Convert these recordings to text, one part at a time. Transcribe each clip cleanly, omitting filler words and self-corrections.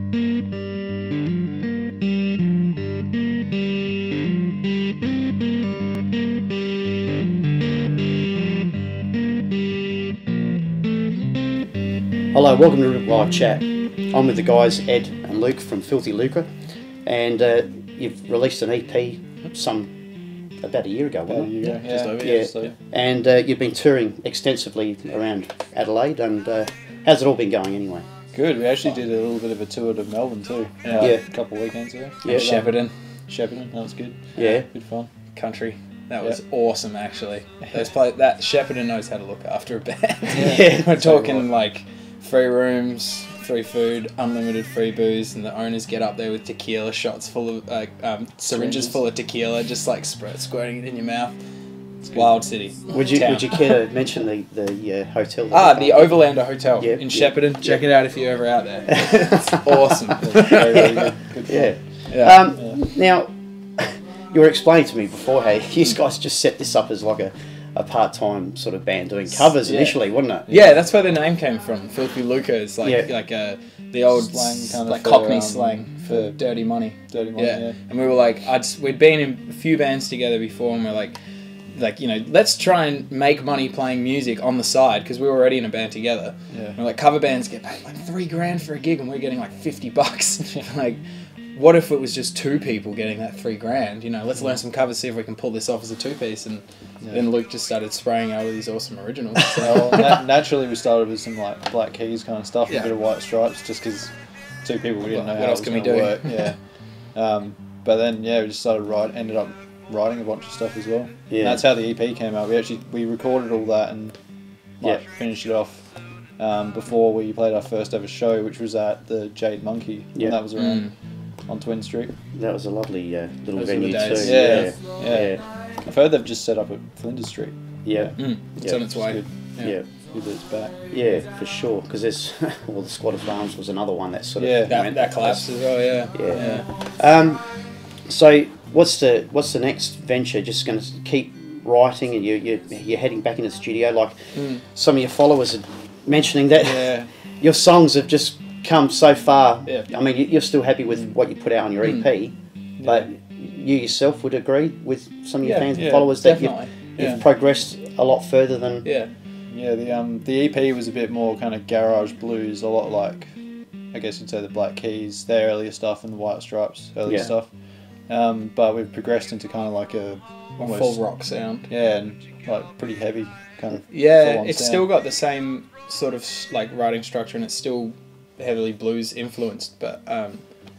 Hello, welcome to RippleHive Chat. I'm with the guys Ed and Luke from Filthy Lucre, and you've released an EP about a year ago, wasn't it? Just over here. Yeah. And you've been touring extensively around Adelaide, and how's it all been going anyway? Good. We actually did a little bit of a tour to Melbourne too. A couple of weekends ago. Yeah, Shepparton. That was good. Yeah, good fun. Country. That was awesome, actually. That Shepparton knows how to look after a band. We're talking like free rooms, free food, unlimited free booze, and the owners get up there with tequila shots full of syringes full of tequila, just like squirting it in your mouth. It's wild city. Would you care to mention the hotel? The Overlander Hotel in Shepparton. Check it out if you're ever out there. It's awesome. Very good. Yeah. Now, you were explaining to me before how you guys just set this up as like a part-time sort of band doing covers initially, wasn't it? Yeah, that's where the name came from. Filthy Lucre is the old slang kind of Cockney slang for dirty money. Yeah. And we were like, we'd been in a few bands together before, and we're like let's try and make money playing music on the side, because we were already in a band together. Yeah. And we're like, cover bands get paid like $3,000 for a gig, and we're getting like $50. Like, what if it was just two people getting that $3,000? Let's learn some covers, see if we can pull this off as a two-piece. And then Luke just started spraying out all these awesome originals. So naturally, we started with some like Black Keys kind of stuff, a bit of White Stripes, just because two people, we didn't know how it was going to work. Yeah. But then we just ended up writing a bunch of stuff as well. Yeah. And that's how the EP came out. We recorded all that and finished it off before we played our first ever show, which was at the Jade Monkey. And that was around on Twin Street. That was a lovely little venue too. Yeah. I've heard they've just set up at Flinders Street. Yeah. It's on its way. Yeah. Good that it's back. Yeah, for sure. Because there's the Squad of Farms was another one that sort of that collapsed as well. Yeah. So what's the next venture? Just going to keep writing, and you're heading back into the studio? Like some of your followers are mentioning that your songs have just come so far. Yeah. I mean, you're still happy with what you put out on your EP, but you yourself would agree with some of your fans and followers that you've progressed a lot further than. The EP was a bit more kind of garage blues, a lot like, I guess you'd say, the Black Keys, their earlier stuff, and the White Stripes earlier stuff. But we've progressed into kind of like a full rock sound. Yeah, and like pretty heavy kind of. Yeah, it's still got the same sort of like writing structure, and it's still heavily blues influenced, but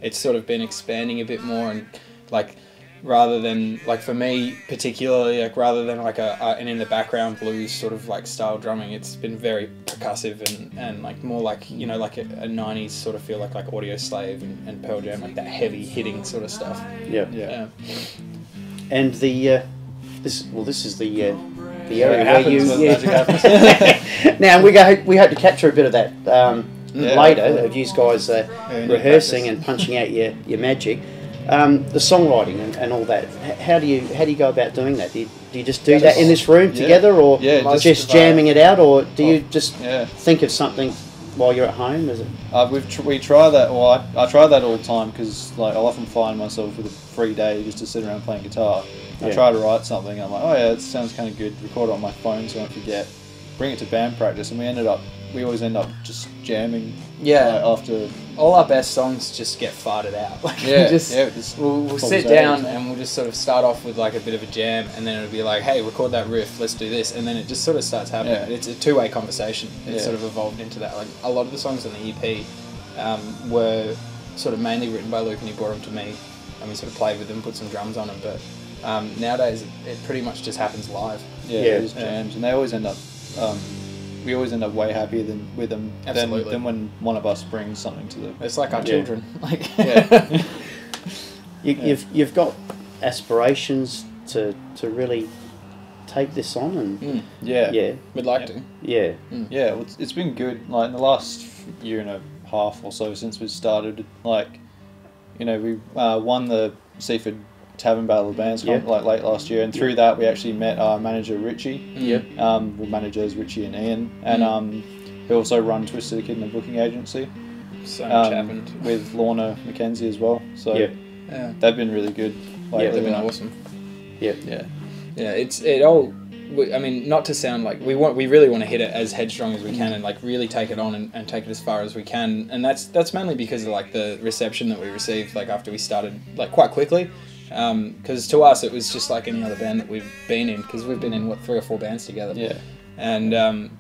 it's sort of been expanding a bit more, and like rather than like for me particularly, like rather than like an in the background blues sort of like style drumming, it's been very percussive and like more like like a 90s sort of feel like Audio Slave and Pearl Jam, like that heavy hitting sort of stuff. Yeah. And this is the area where magic happens. Now we hope to capture a bit of that later, of you guys rehearsing and punching out your magic. The songwriting and all that. How do you go about doing that? Do you just do that in this room together, or just jamming it out, or do you just think of something while you're at home? Is it? We try that. Well, I try that all the time, because like I'll often find myself with a free day just to sit around playing guitar. I try to write something. I'm like, oh yeah, it sounds kind of good. Record it on my phone so I don't forget. Bring it to band practice, and we always end up just jamming. After all our best songs just get farted out. We'll sit down and we'll just sort of start off with like a bit of a jam, and then it'll be like, hey, record that riff, let's do this, and then it just sort of starts happening. It's a two-way conversation. It sort of evolved into that. Like a lot of the songs on the EP were sort of mainly written by Luke, and he brought them to me, and we sort of played with them, put some drums on them. But nowadays it pretty much just happens live. Just jams, and they always end up. We always end up way happier with them than when one of us brings something to them. It's like our children. You've got aspirations to really take this on, and we'd like to. Well, it's been good. Like in the last year and a half or so since we started, like we won the Seaford Tavern Battle of Bands like late last year, and through that we actually met our manager Richie. Managers Richie and Ian, and we also run Twisted Kid, a booking agency. so much happened with Lorna Mackenzie as well. So yeah, they've been really good. Like, they've been awesome. Yeah. It all. I mean, not to sound like we really want to hit it as headstrong as we can and like really take it on and take it as far as we can, and that's mainly because of like the reception that we received like after we started like quite quickly, because to us it was just like any other band that we've been in, because we've been in 3 or 4 bands together, and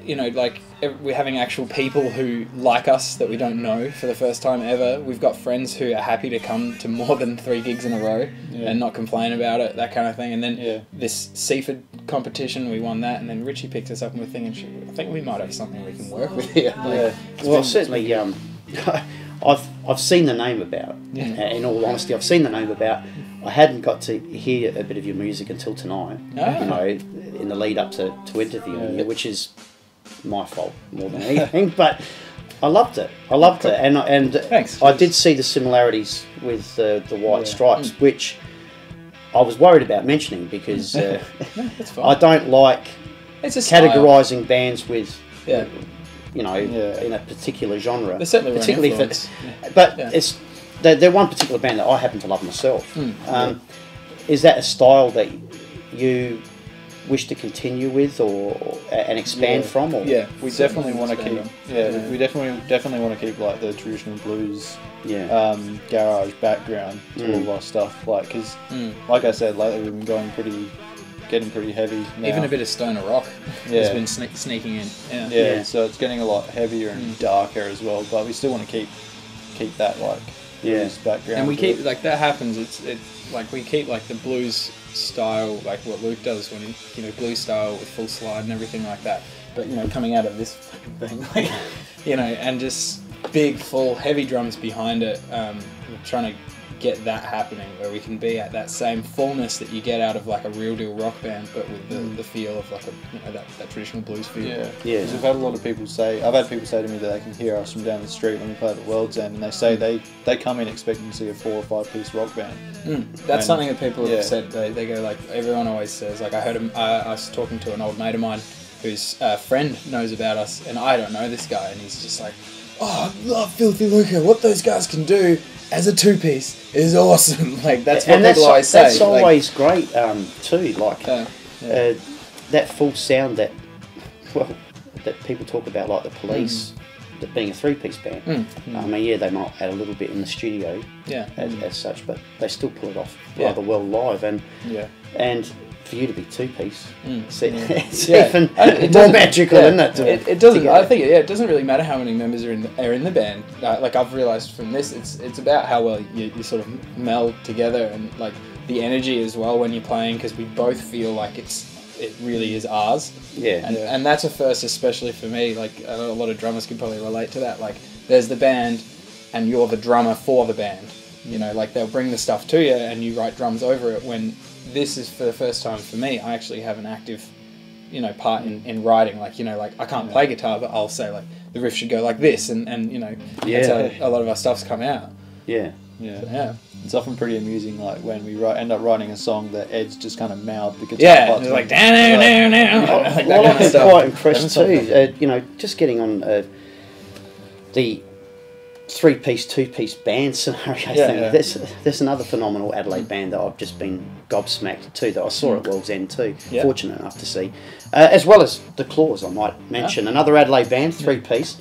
you know, like we're having actual people who like us that we don't know for the first time ever. We've got friends who are happy to come to more than 3 gigs in a row and not complain about it, that kind of thing. And then this Seaford competition, we won that, and then Richie picked us up and we're thinking, I think we might have something we can work with here. Like, well, certainly, I've seen the name about. In all honesty, I've seen the name about. I hadn't got to hear a bit of your music until tonight. You know, in the lead up to interviewing you, which is my fault more than anything, but I loved it. And thanks. I did see the similarities with the White Stripes, which I was worried about mentioning because I don't like categorising bands with you know, in a particular genre. They're certainly particularly but it's they're one particular band that I happen to love myself. Is that a style that you wish to continue with and expand from? Or? Yeah, we definitely want to keep. We definitely want to keep like the traditional blues, garage background to all of our stuff. Like, because, like I said, lately we've been getting pretty heavy now. Even a bit of stoner rock has been sneaking in. So it's getting a lot heavier and darker as well. But we still want to keep that like blues background. And we keep like that happens. It's like we keep like the blues style, like what Luke does when he, you know, blues style with full slide and everything like that. But you know, coming out of this fucking thing, like, you know, and just big, full, heavy drums behind it. We're trying to get that happening where we can be at that same fullness that you get out of like a real deal rock band, but with the feel of like that traditional blues feel. Because we've had a lot of people say, I've had people say to me that they can hear us from down the street when we play at the World's End, and they say they come in expecting to see a 4 or 5 piece rock band. That's something that people have said. They go like, everyone always says, like, I heard him. I was talking to an old mate of mine whose friend knows about us, and I don't know this guy, and he's just like, oh, I love Filthy Lucre. What those guys can do as a 2-piece is awesome. Like, that's what people always say. That's always great too. Like that full sound that people talk about, like the Police, that being a 3-piece band. I mean, they might add a little bit in the studio, as such, but they still pull it off rather well live. And for you to be 2-piece, it's even more magical, isn't it? It doesn't. I think it doesn't really matter how many members are in the band. Like, I've realised from this, it's about how well you sort of meld together, and like the energy as well when you're playing, because we both feel like it really is ours. And that's a first, especially for me. Like, a lot of drummers can probably relate to that. Like, there's the band, and you're the drummer for the band. You know, like, they'll bring the stuff to you, and you write drums over it. When this is for the first time for me, I actually have an active, you know, part in writing. Like, you know, like, I can't play guitar, but I'll say like the riff should go like this, and you know, that's how a lot of our stuff's come out. It's often pretty amusing, like when we end up writing a song that Ed's just kind of mouthed the guitar parts. It's like down. Well, I'm quite impressed too. You know, just getting on the 3-piece, 2-piece band scenario thing. There's another phenomenal Adelaide band that I've just been gobsmacked to, that I saw at World's End too. Fortunate enough to see, as well as the Claws. I might mention another Adelaide band, 3-piece.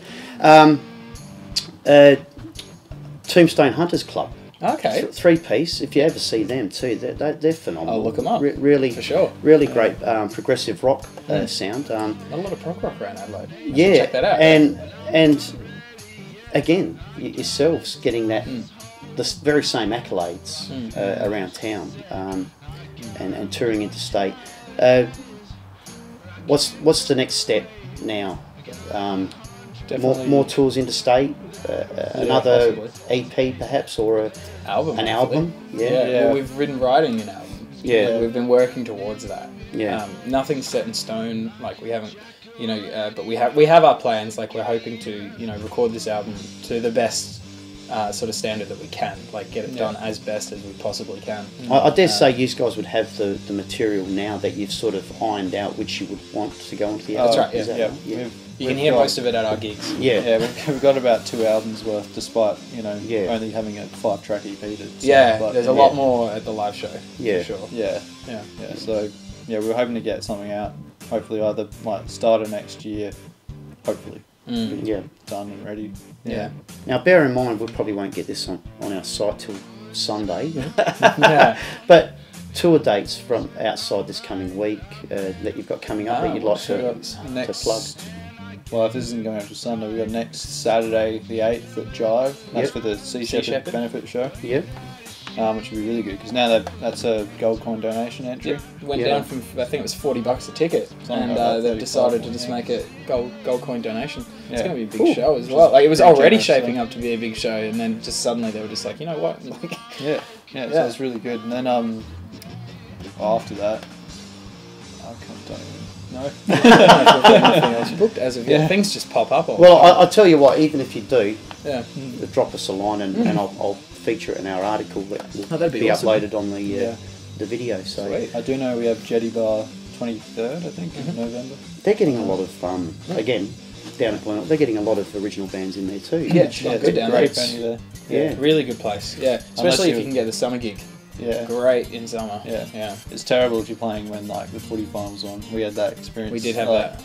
Tombstone Hunters Club. Okay. 3-piece. If you ever see them too, they're phenomenal. I'll look them up. Really, for sure. Really great progressive rock sound. Not a lot of prog rock around Adelaide. Check that out. And again, yourselves getting the very same accolades around town, and touring interstate. What's the next step now? More tours interstate, another possibly. EP perhaps, or an album. Well, we've been writing an album. We've been working towards that. Nothing's set in stone. Like, we haven't, you know, but we have our plans. Like, we're hoping to, you know, record this album to the best sort of standard that we can. Like, get it done as best as we possibly can. I dare say you guys would have the material now that you've sort of ironed out which you would want to go into the album. That's right. You can hear most of it at our gigs. Yeah. Yeah, we've got about 2 albums worth, despite, you know, only having a 5-track EP. There's a lot more at the live show. Yeah. For sure. Yeah. So, yeah, we're hoping to get something out, hopefully either like start of next year, hopefully. Yeah. Done and ready. Yeah. Now, bear in mind, we probably won't get this on our site till Sunday. Yeah. But tour dates from outside this coming week that you've got coming up that you'd like to plug? Well, if this isn't going out till Sunday, we've got next Saturday the 8th at Jive. That's for the Sea Shepherd benefit show. Yep. Which would be really good because now that's a gold coin donation entry. Went down from, I think it was $40 a ticket, and they've decided to just make it gold coin donation. It's going to be a big show as well. Like, it was already shaping up to be a big show, and then just suddenly they were just like, you know what? Like, so it's really good. And then after that, I don't even know. Anything else booked as of yet. Things just pop up. Well, I'll tell you what. Even if you do, drop us a line, and I'll feature it in our article that will be uploaded on the video. So sweet. I do know we have Jetty Bar 23rd, I think, in November. They're getting a lot of again down at Blenheim. They're getting a lot of original bands in there too. Yeah, it's good down great venue there. Yeah, really good place. Yeah, especially if you can get the summer gig. Yeah, great in summer. Yeah. It's terrible if you're playing when like the footy finals on. We had that experience. We did have that.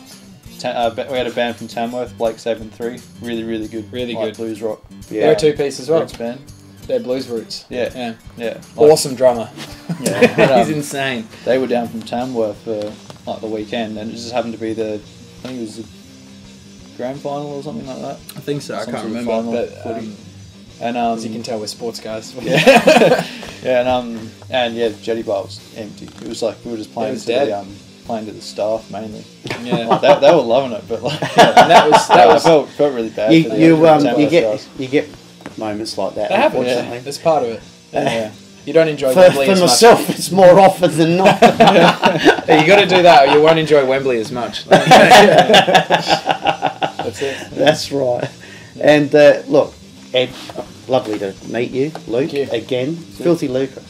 We had a band from Tamworth, Blake 7-3. Really, really good. Really good blues rock. Yeah. They're a 2-piece as well. Band. They're Blues Roots. Yeah. Awesome drummer. Yeah. But, he's insane. They were down from Tamworth for like the weekend, and it just happened to be I think it was the grand final or something like that. I think so. I can't remember. But and as you can tell, we're sports guys. And Jetty Bar was empty. It was like we were just playing to the staff mainly. Yeah, like, they were loving it, but like and that was I felt really bad. You get moments like that. That happens. Yeah. That's part of it. Yeah. You don't enjoy Wembley as much. For myself, it's more often than not. You got to do that, or you won't enjoy Wembley as much. That's it. That's right. And look, Ed, lovely to meet you. Luke, again, Filthy Lucre.